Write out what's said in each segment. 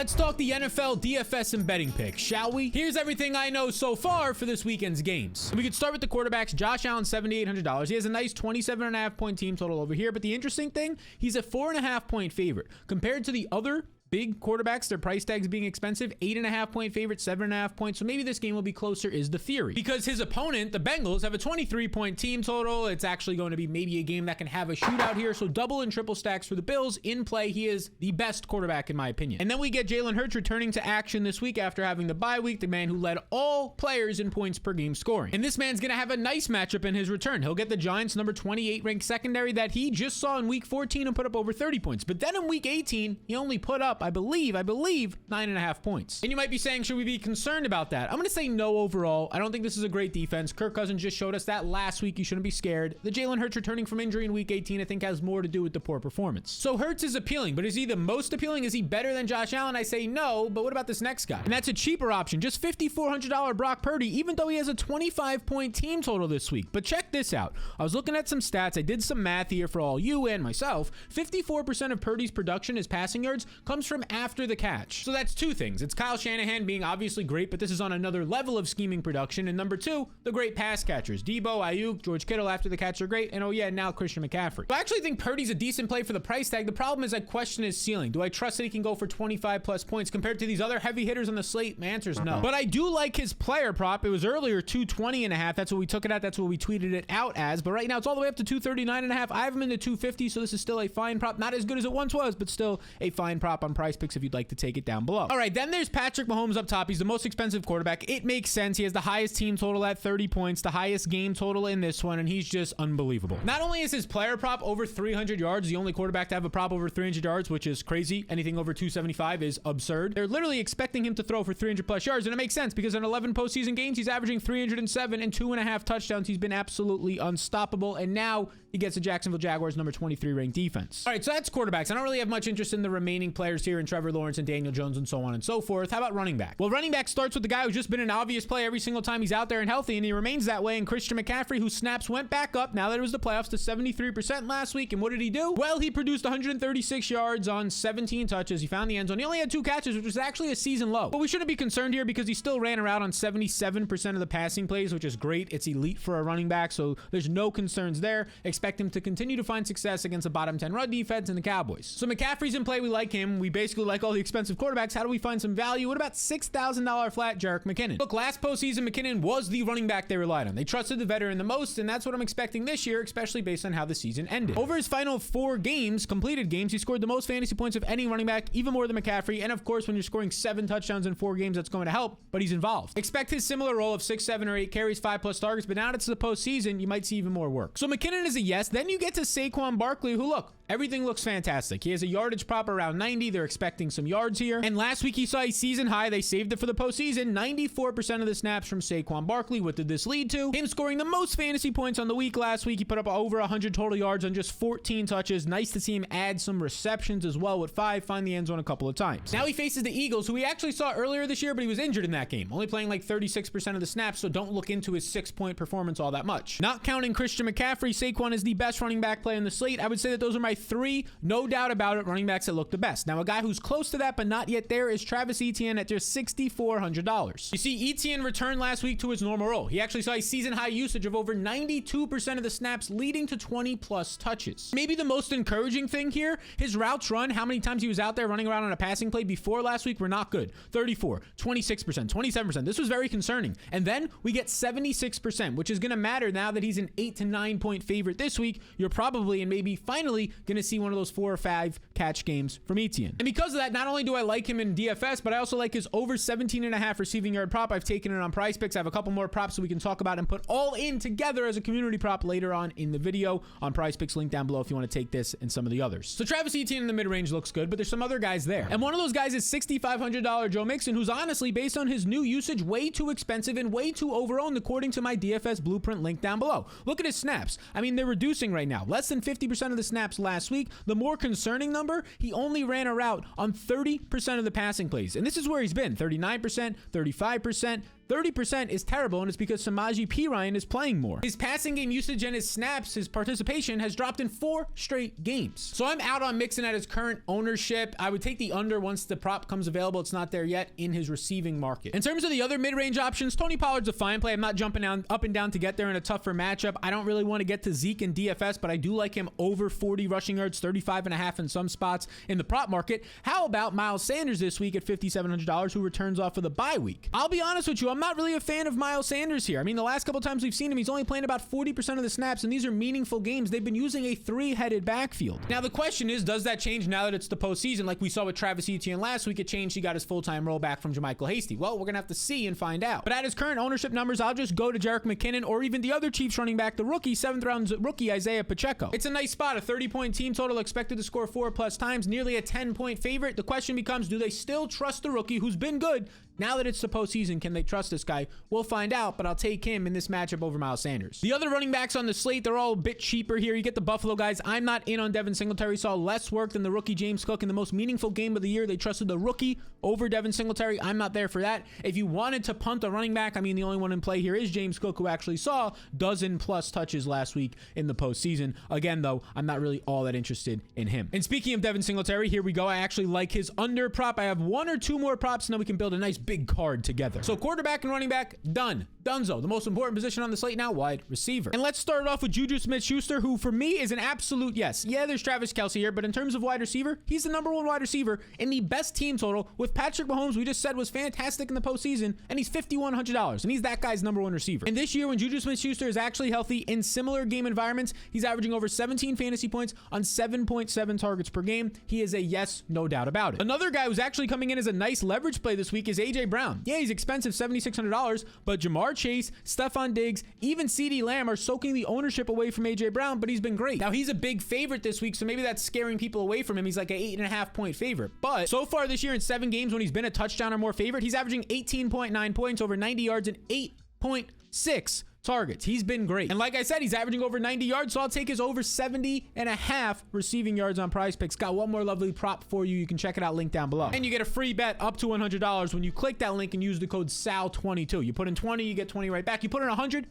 Let's talk the NFL DFS and betting picks, shall we? Here's everything I know so far for this weekend's games. We could start with the quarterbacks. Josh Allen, $7,800. He has a nice 27.5 point team total over here, but the interesting thing, he's a 4.5 point favorite. Compared to the other big quarterbacks, their price tags being expensive, 8.5 point favorite, 7.5 points. So maybe this game will be closer is the theory. Because his opponent, the Bengals, have a 23 point team total. It's actually going to be maybe a game that can have a shootout here. So double and triple stacks for the Bills. In play, he is the best quarterback in my opinion. And then we get Jalen Hurts returning to action this week after having the bye week, the man who led all players in points per game scoring. And this man's going to have a nice matchup in his return. He'll get the Giants number 28 ranked secondary that he just saw in week 14 and put up over 30 points. But then in week 18, he only put up, I believe 9.5 points. And you might be saying, should we be concerned about that? I'm going to say no overall. I don't think this is a great defense. Kirk Cousins just showed us that last week. You shouldn't be scared. The Jalen Hurts returning from injury in week 18, I think has more to do with the poor performance. So Hurts is appealing, but is he the most appealing? Is he better than Josh Allen? I say no, but what about this next guy? And that's a cheaper option, just $5,400 Brock Purdy, even though he has a 25 point team total this week. But check this out. I was looking at some stats. I did some math here for all you and myself. 54% of Purdy's production, his passing yards, comes from after the catch. So that's two things. It's Kyle Shanahan being obviously great, but this is on another level of scheming production. And number two, the great pass catchers. Debo, Ayuk, George Kittle after the catch are great. And oh yeah, now Christian McCaffrey. So I actually think Purdy's a decent play for the price tag. The problem is I question his ceiling. Do I trust that he can go for 25 plus points compared to these other heavy hitters on the slate? My answer is no. But I do like his player prop. It was earlier 220.5. That's what we took it at. That's what we tweeted it out as. But right now it's all the way up to 239.5. I have him in the 250. So this is still a fine prop. Not as good as it once was, but still a fine prop on Price Picks if you'd like to take it down below. All right, then there's Patrick Mahomes up top. He's the most expensive quarterback. It makes sense. He has the highest team total at 30 points, the highest game total in this one, and he's just unbelievable. Not only is his player prop over 300 yards, the only quarterback to have a prop over 300 yards, which is crazy. Anything over 275 is absurd. They're literally expecting him to throw for 300 plus yards, and it makes sense because in 11 postseason games, he's averaging 307 and 2.5 touchdowns. He's been absolutely unstoppable, and now he gets the Jacksonville Jaguars number 23 ranked defense. All right, so that's quarterbacks. I don't really have much interest in the remaining players here in Trevor Lawrence and Daniel Jones and so on and so forth. How about running back? Well, running back starts with the guy who's just been an obvious play every single time he's out there and healthy, and he remains that way. And Christian McCaffrey, whose snaps went back up now that it was the playoffs to 73% last week. And what did he do? Well, he produced 136 yards on 17 touches. He found the end zone. He only had 2 catches, which was actually a season low. But we shouldn't be concerned here because he still ran around on 77% of the passing plays, which is great. It's elite for a running back, so there's no concerns there. Expect him to continue to find success against a bottom 10 run defense and the Cowboys. So McCaffrey's in play. We like him. We basically like all the expensive quarterbacks. How do we find some value? What about $6,000 flat Jerick McKinnon? Look, last postseason, McKinnon was the running back they relied on. They trusted the veteran the most, and that's what I'm expecting this year, especially based on how the season ended. Over his final 4 games, completed games, he scored the most fantasy points of any running back, even more than McCaffrey. And of course, when you're scoring 7 touchdowns in 4 games, that's going to help, but he's involved. Expect his similar role of 6, 7, or 8 carries, 5+ targets, but now that it's the postseason, you might see even more work. So McKinnon is a yes. Then you get to Saquon Barkley, who, look, everything looks fantastic. He has a yardage prop around 90. They're expecting some yards here. And last week he saw a season high. They saved it for the postseason. 94% of the snaps from Saquon Barkley. What did this lead to? Him scoring the most fantasy points on the week last week. He put up over 100 total yards on just 14 touches. Nice to see him add some receptions as well with 5, find the end zone a couple of times. Now he faces the Eagles, who we actually saw earlier this year, but he was injured in that game. Only playing like 36% of the snaps, so don't look into his 6-point performance all that much. Not counting Christian McCaffrey, Saquon is the best running back play on the slate. I would say that those are my 3, no doubt about it, running backs that look the best. Now, a guy who's close to that but not yet there is Travis Etienne at just $6,400. You see, Etienne returned last week to his normal role. He actually saw a season-high usage of over 92% of the snaps, leading to 20+ touches. Maybe the most encouraging thing here, his routes run, how many times he was out there running around on a passing play before last week were not good. 34, 26%, 27%. This was very concerning. And then we get 76%, which is going to matter now that he's an 8 to 9 point favorite this week. You're probably and maybe finally going to see one of those 4 or 5 catch games from Etienne. And because of that, not only do I like him in DFS, but I also like his over 17.5 receiving yard prop. I've taken it on Price Picks. I have a couple more props so we can talk about and put all in together as a community prop later on in the video on Price Picks. Link down below if you want to take this and some of the others. So Travis Etienne in the mid-range looks good, but there's some other guys there. And one of those guys is $6,500 Joe Mixon, who's honestly, based on his new usage, way too expensive and way too overowned according to my DFS blueprint link down below. Look at his snaps. I mean, they're reducing right now. Less than 50% of the snaps last week. The more concerning number, he only ran a route on 30% of the passing plays. And this is where he's been, 39%, 35%, 30% is terrible, and it's because Samaje Perine is playing more. His passing game usage and his snaps, his participation has dropped in 4 straight games. So I'm out on Mixon at his current ownership. I would take the under once the prop comes available. It's not there yet in his receiving market. In terms of the other mid-range options, Tony Pollard's a fine play. I'm not jumping up and down to get there in a tougher matchup. I don't really want to get to Zeke and DFS, but I do like him over 40 rushing yards, 35.5 in some spots in the prop market. How about Miles Sanders this week at $5,700, who returns off of the bye week? I'll be honest with you, I'm not really a fan of Miles Sanders here. I mean, the last couple times we've seen him, he's only playing about 40% of the snaps, and these are meaningful games. They've been using a 3-headed backfield. Now, the question is, does that change now that it's the postseason? Like we saw with Travis Etienne last week, it changed. He got his full-time role back from JaMychal Hasty. Well, we're going to have to see and find out. But at his current ownership numbers, I'll just go to Jerick McKinnon or even the other Chiefs running back, the rookie, 7th round rookie, Isaiah Pacheco. It's a nice spot, a 30-point team total expected to score 4+ times, nearly a 10-point favorite. The question becomes, do they still trust the rookie who's been good? Now that it's the postseason, can they trust this guy? We'll find out, but I'll take him in this matchup over Miles Sanders. The other running backs on the slate, they're all a bit cheaper here. You get the Buffalo guys. I'm not in on Devin Singletary. Saw less work than the rookie James Cook in the most meaningful game of the year. They trusted the rookie over Devin Singletary. I'm not there for that. If you wanted to punt a running back, I mean, the only one in play here is James Cook, who actually saw dozen-plus touches last week in the postseason. Again, though, I'm not really all that interested in him. And speaking of Devin Singletary, here we go. I actually like his under prop. I have 1 or 2 more props, and then we can build a nice big card together. So quarterback and running back, done. Dunzo. The most important position on the slate now, wide receiver. And let's start off with Juju Smith-Schuster, who for me is an absolute yes. Yeah, there's Travis Kelce here, but in terms of wide receiver, he's the #1 wide receiver in the best team total with Patrick Mahomes, we just said was fantastic in the postseason, and he's $5,100, and he's that guy's #1 receiver. And this year, when Juju Smith-Schuster is actually healthy in similar game environments, he's averaging over 17 fantasy points on 7.7 targets per game. He is a yes, no doubt about it. Another guy who's actually coming in as a nice leverage play this week is A.J. Brown. Yeah, he's expensive, $7,600, but Jamar Chase, Stephon Diggs, even CeeDee Lamb are soaking the ownership away from A.J. Brown, but he's been great. Now, he's a big favorite this week, so maybe that's scaring people away from him. He's like an 8.5-point favorite. But so far this year in 7 games when he's been a touchdown or more favorite, he's averaging 18.9 points, over 90 yards, and 8.6 targets. He's been great. And like I said, he's averaging over 90 yards, so I'll take his over 70.5 receiving yards on Prize Picks. Got one more lovely prop for you. You can check it out, link down below. And you get a free bet up to $100 when you click that link and use the code SAL22. You put in 20, you get 20 right back. You put in $100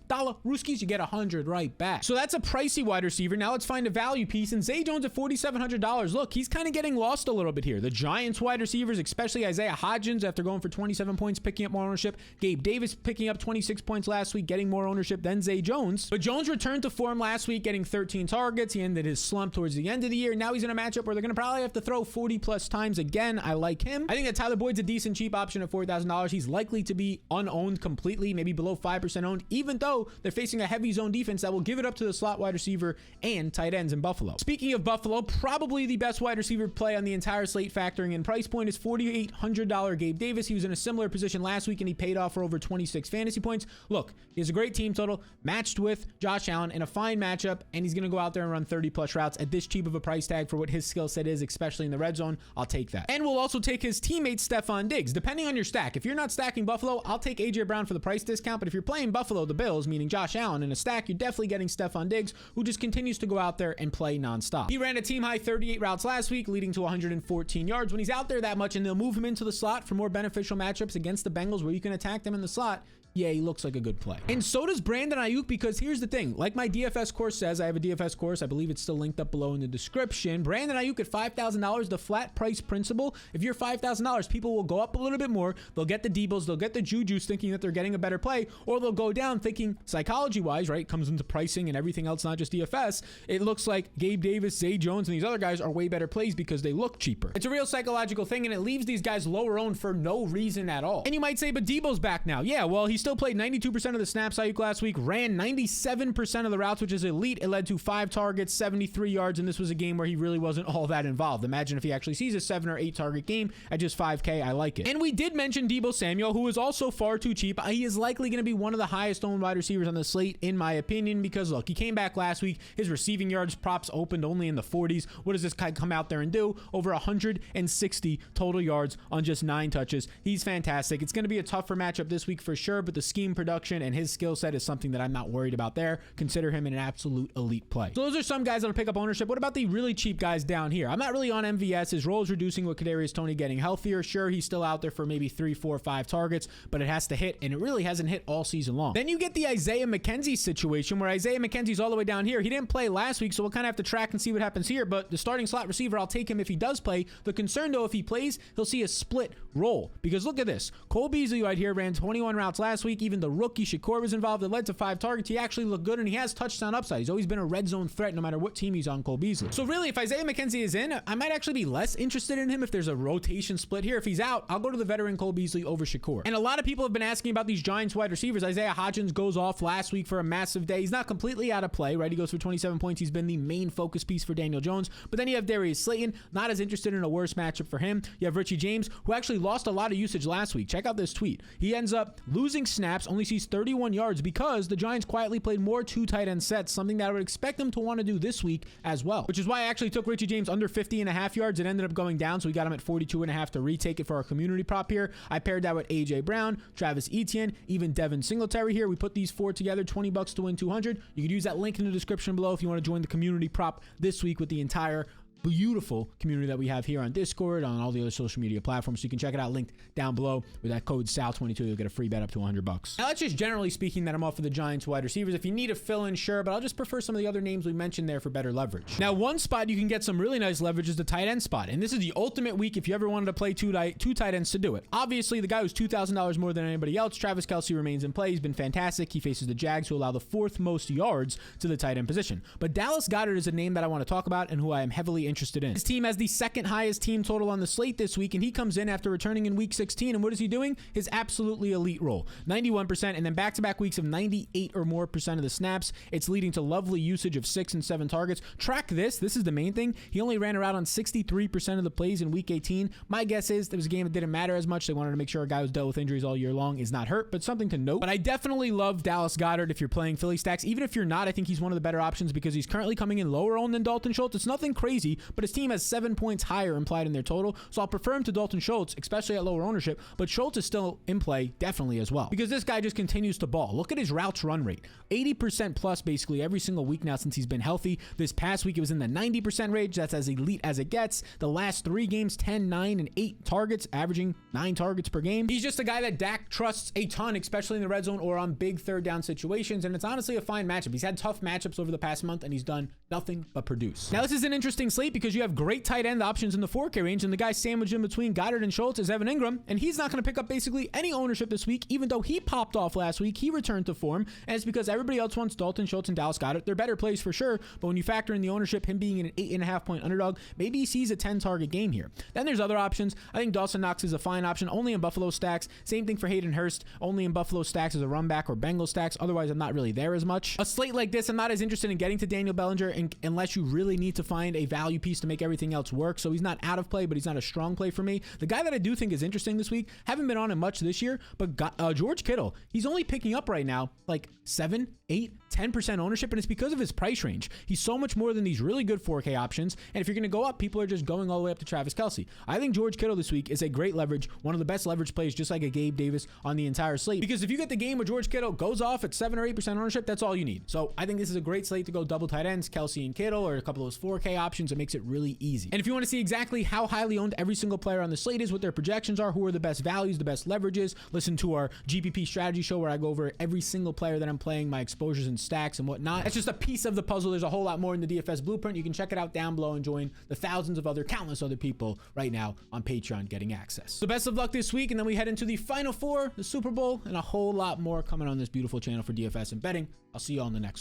Rooskies, you get 100 right back. So that's a pricey wide receiver. Now let's find a value piece. And Zay Jones at $4,700. Look, he's kind of getting lost a little bit here. The Giants wide receivers, especially Isaiah Hodgins, after going for 27 points, picking up more ownership. Gabe Davis picking up 26 points last week, getting more ownership than Zay Jones. But Jones returned to form last week, getting 13 targets. He ended his slump towards the end of the year. Now he's in a matchup where they're going to probably have to throw 40+ times again. I like him. I think that Tyler Boyd's a decent cheap option at $4,000. He's likely to be unowned completely, maybe below 5% owned, even though they're facing a heavy zone defense that will give it up to the slot wide receiver and tight ends in Buffalo. Speaking of Buffalo, probably the best wide receiver play on the entire slate, factoring in price point, is $4,800 Gabe Davis. He was in a similar position last week, and he paid off for over 26 fantasy points. Look, he has a great team total, matched with Josh Allen in a fine matchup, and he's going to go out there and run 30+ routes at this cheap of a price tag for what his skill set is, especially in the red zone. I'll take that. And we'll also take his teammate Stephon Diggs, depending on your stack. If you're not stacking Buffalo, I'll take A.J. Brown for the price discount, but if you're playing Buffalo, the Bills, meaning Josh Allen, in a stack, you're definitely getting Stephon Diggs, who just continues to go out there and play nonstop. He ran a team-high 38 routes last week, leading to 114 yards. When he's out there that much and they'll move him into the slot for more beneficial matchups against the Bengals where you can attack them in the slot, yeah, he looks like a good play. And so does Brandon Ayuk, because here's the thing. Like my DFS course says, I have a DFS course. I believe it's still linked up below in the description. Brandon Ayuk at $5,000, the flat price principle. If you're $5,000, people will go up a little bit more. They'll get the Deebles, they'll get the Jujus thinking that they're getting a better play, or they'll go down thinking psychology-wise, right? Comes into pricing and everything else, not just DFS. It looks like Gabe Davis, Zay Jones, and these other guys are way better plays because they look cheaper. It's a real psychological thing, and it leaves these guys lower owned for no reason at all. And you might say, but Deebo's back now. Yeah, well, he still played 92% of the snaps Ayuk last week, ran 97% of the routes, which is elite. It led to 5 targets, 73 yards, and this was a game where he really wasn't all that involved. Imagine if he actually sees a 7 or 8 target game at just $5K. I like it. And we did mention Deebo Samuel, who is also far too cheap. He is likely going to be one of the highest owned wide receivers on the slate, in my opinion, because look, he came back last week. His receiving yards props opened only in the 40s. What does this guy come out there and do? Over 160 total yards on just 9 touches. He's fantastic. It's going to be a tougher matchup this week for sure, but the scheme production and his skill set is is something that I'm not worried about there. Consider him an absolute elite play. So those are some guys that'll pick up ownership. What about the really cheap guys down here? I'm not really on MVS. His role is reducing with Kadarius Toney getting healthier. Sure, he's still out there for maybe 3, 4, 5 targets, but it has to hit, and it really hasn't hit all season long. Then you get the Isaiah McKenzie situation where Isaiah McKenzie's all the way down here. He didn't play last week, so we'll kind of have to track and see what happens here, but the starting slot receiver, I'll take him if he does play. The concern, though, if he plays, he'll see a split role, because look at this. Cole Beasley right here ran 21 routes last week. Even the rookie Shakur was involved. It led to 5 targets. He actually looked good, and he has touchdown upside. He's always been a red zone threat no matter what team he's on, Cole Beasley. So really, if Isaiah McKenzie is in, I might actually be less interested in him if there's a rotation split here. If he's out, I'll go to the veteran Cole Beasley over Shakur. And a lot of people have been asking about these Giants wide receivers. Isaiah Hodgins goes off last week for a massive day. He's not completely out of play, right? He goes for 27 points. He's been the main focus piece for Daniel Jones. But then you have Darius Slayton, not as interested in a worse matchup for him. You have Richie James, who actually lost a lot of usage last week. Check out this tweet. He ends up losing snaps, only sees 31 yards because the Giants quietly played more 2 tight end sets, something that I would expect them to want to do this week as well, which is why I actually took Richie James under 50.5 yards. It ended up going down, so we got him at 42.5 to retake it for our community prop here. I paired that with AJ Brown, Travis Etienne, even Devin Singletary here. We put these 4 together, $20 to win 200. You could use that link in the description below if you want to join the community prop this week with the entire beautiful community that we have here on Discord, on all the other social media platforms. So you can check it out, linked down below. With that code SAL22, you'll get a free bet up to $100. Now, that's just generally speaking that I'm off of the Giants wide receivers. If you need a fill-in, sure, but I'll just prefer some of the other names we mentioned there for better leverage. Now, one spot you can get some really nice leverage is the tight end spot, and this is the ultimate week if you ever wanted to play two tight ends to do it. Obviously, the guy who's $2,000 more than anybody else, Travis Kelce, remains in play. He's been fantastic. He faces the Jags, who allow the 4th most yards to the tight end position. But Dallas Goedert is a name that I want to talk about and who I am heavily interested in. His team has the 2nd highest team total on the slate this week, and he comes in after returning in week 16. And what is he doing? His absolutely elite role, 91%, and then back-to-back weeks of 98 or more percent of the snaps. It's leading to lovely usage of 6 and 7 targets. Track this. This is the main thing. He only ran around on 63% of the plays in week 18. My guess is there was a game that didn't matter as much. They wanted to make sure a guy who's dealt with injuries all year long is not hurt, but something to note. But I definitely love Dallas Goedert if you're playing Philly stacks. Even if you're not, I think he's one of the better options because he's currently coming in lower owned than Dalton Schultz. It's nothing crazy, but his team has 7 points higher implied in their total, so I'll prefer him to Dalton Schultz, especially at lower ownership, but Schultz is still in play definitely as well because this guy just continues to ball. Look at his routes run rate, 80% plus basically every single week now since he's been healthy. This past week it was in the 90% range. That's as elite as it gets. The last 3 games, 10, 9, and 8 targets, averaging 9 targets per game. He's just a guy that Dak trusts a ton, especially in the red zone or on big 3rd down situations, and it's honestly a fine matchup. He's had tough matchups over the past month, and he's done nothing but produce. Now, this is an interesting slate because you have great tight end options in the 4K range, and the guy sandwiched in between Goddard and Schultz is Evan Ingram, and he's not going to pick up basically any ownership this week, even though he popped off last week. He returned to form, and it's because everybody else wants Dalton Schultz and Dallas Goedert. They're better plays for sure, but when you factor in the ownership, him being an 8.5 point underdog, maybe he sees a 10 target game here. Then there's other options. I think Dawson Knox is a fine option, only in Buffalo stacks. Same thing for Hayden Hurst, only in Buffalo stacks as a run back or Bengal stacks. Otherwise, I'm not really there as much. A slate like this, I'm not as interested in getting to Daniel Bellinger unless you really need to find a value piece to make everything else work. So he's not out of play, but he's not a strong play for me. The guy that I do think is interesting this week, haven't been on him much this year, but George Kittle, he's only picking up right now like 7, 8, 10% ownership, and it's because of his price range. He's so much more than these really good 4K options, and if you're going to go up, people are just going all the way up to Travis Kelce. I think George Kittle this week is a great leverage, one of the best leverage plays, just like a Gabe Davis on the entire slate, because if you get the game where George Kittle goes off at 7 or 8% ownership, that's all you need. So I think this is a great slate to go double tight ends, Kelce and Kittle, or a couple of those 4K options. It makes it really easy. And if you want to see exactly how highly owned every single player on the slate is, what their projections are, who are the best values, the best leverages, listen to our GPP strategy show where I go over every single player that I'm playing, my exposures and stacks and whatnot. That's just a piece of the puzzle. There's a whole lot more in the DFS blueprint. You can check it out down below and join the thousands of countless other people right now on Patreon getting access. So best of luck this week, and then we head into the Final Four, the Super Bowl, and a whole lot more coming on this beautiful channel for DFS and betting. I'll see you all in the next one.